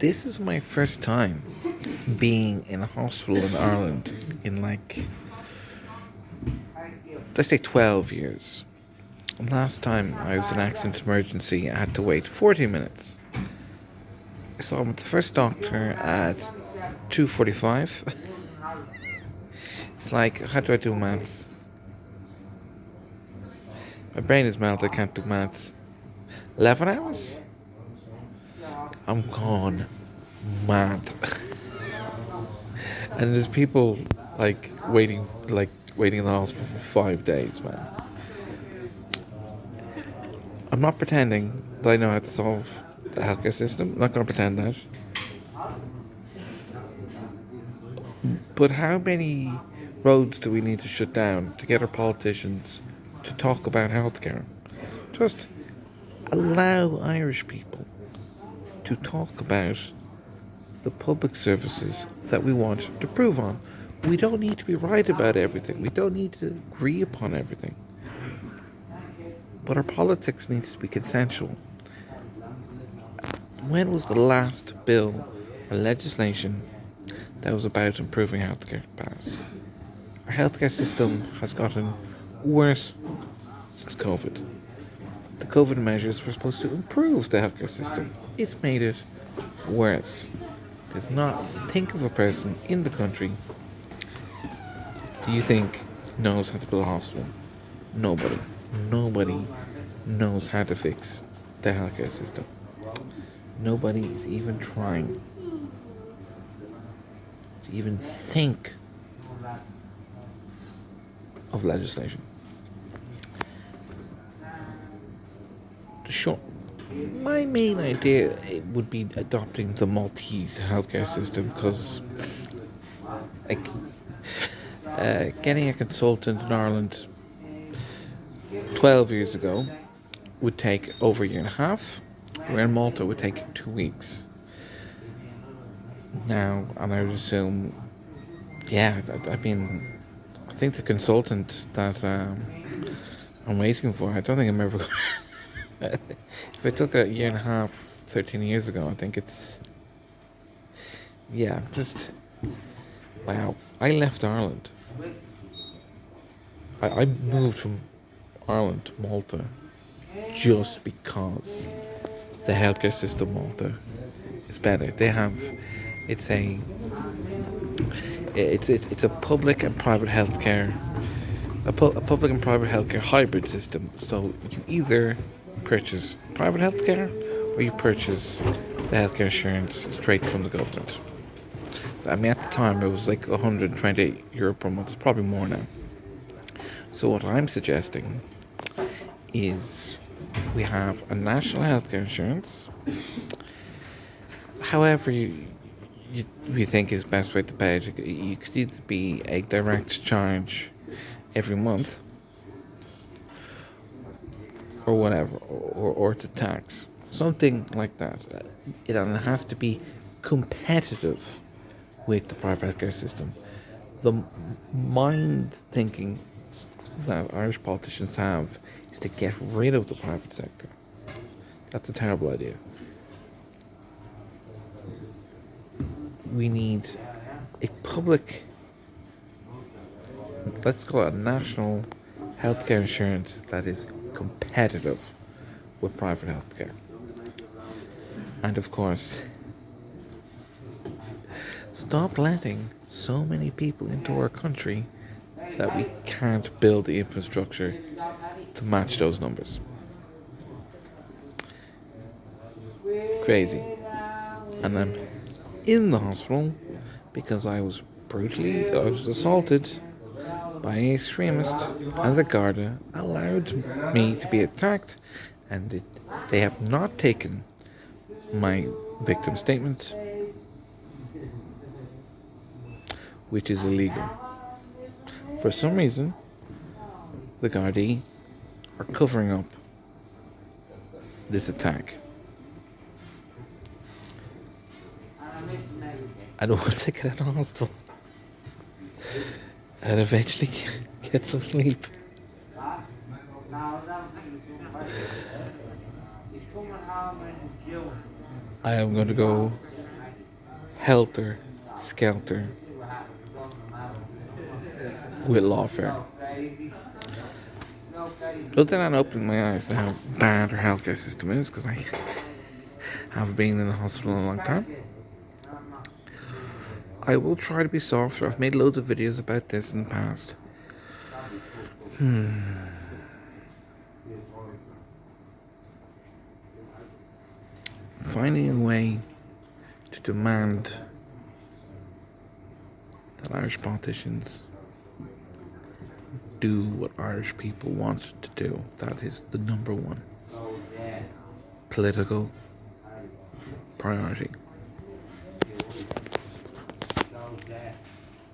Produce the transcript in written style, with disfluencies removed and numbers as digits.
This is my first time being in a hospital in Ireland in let's say 12 years. Last time I was in accident emergency, I had to wait 40 minutes. I saw the first doctor at 2:45. It's like, how do I do maths? My brain is melted, I can't do maths. 11 hours? I'm gone mad. And there's people waiting in the hospital for 5 days, man. I'm not pretending that I know how to solve the healthcare system. I'm not going to pretend that. But how many roads do we need to shut down to get our politicians to talk about healthcare? Just allow Irish people to talk about the public services that we want to improve on. We don't need to be right about everything. We don't need to agree upon everything. But our politics needs to be consensual. When was the last bill or legislation that was about improving healthcare passed? Our healthcare system has gotten worse since COVID. The COVID measures were supposed to improve the healthcare system. It's made it worse. There's not think of a person in the country do you think knows how to build a hospital? Nobody. Nobody knows how to fix the healthcare system. Nobody is even trying to even think of legislation. Sure, my main idea would be adopting the Maltese healthcare system because like, getting a consultant in Ireland 12 years ago would take over a year and a half, where in Malta it would take 2 weeks. Now, and I would assume, yeah, I think the consultant that I'm waiting for, I don't think I'm ever if it took a year and a half, 13 years ago, I think it's, yeah, just, wow. I left Ireland. I moved from Ireland to Malta just because the healthcare system in Malta is better. They have, it's a, it's a public and private healthcare, a public and private healthcare hybrid system. So you either purchase private healthcare or you purchase the healthcare insurance straight from the government. So, I mean, at the time it was like €120 per month. It's probably more now. So what I'm suggesting is we have a national healthcare insurance. However you think is the best way to pay it. You could either be a direct charge every month or whatever, or it's a tax, something like that. It has to be competitive with the private healthcare system. The mind thinking that Irish politicians have is to get rid of the private sector. That's a terrible idea. We need a public, let's call it a national healthcare insurance that is competitive with private healthcare. And of course, stop letting so many people into our country that we can't build the infrastructure to match those numbers. Crazy. And I'm in the hospital because I was assaulted by an extremist, and the Garda allowed me to be attacked, and they have not taken my victim statement, which is illegal. For some reason, the Gardaí are covering up this attack. I don't want to get out of hospital and eventually get some sleep. I am going to go helter skelter with lawfare. Other than opening my eyes to how bad our healthcare system is, because I have been in the hospital a long time, I will try to be softer. I've made loads of videos about this in the past. Finding a way to demand that Irish politicians do what Irish people want to do. That is the number one political priority.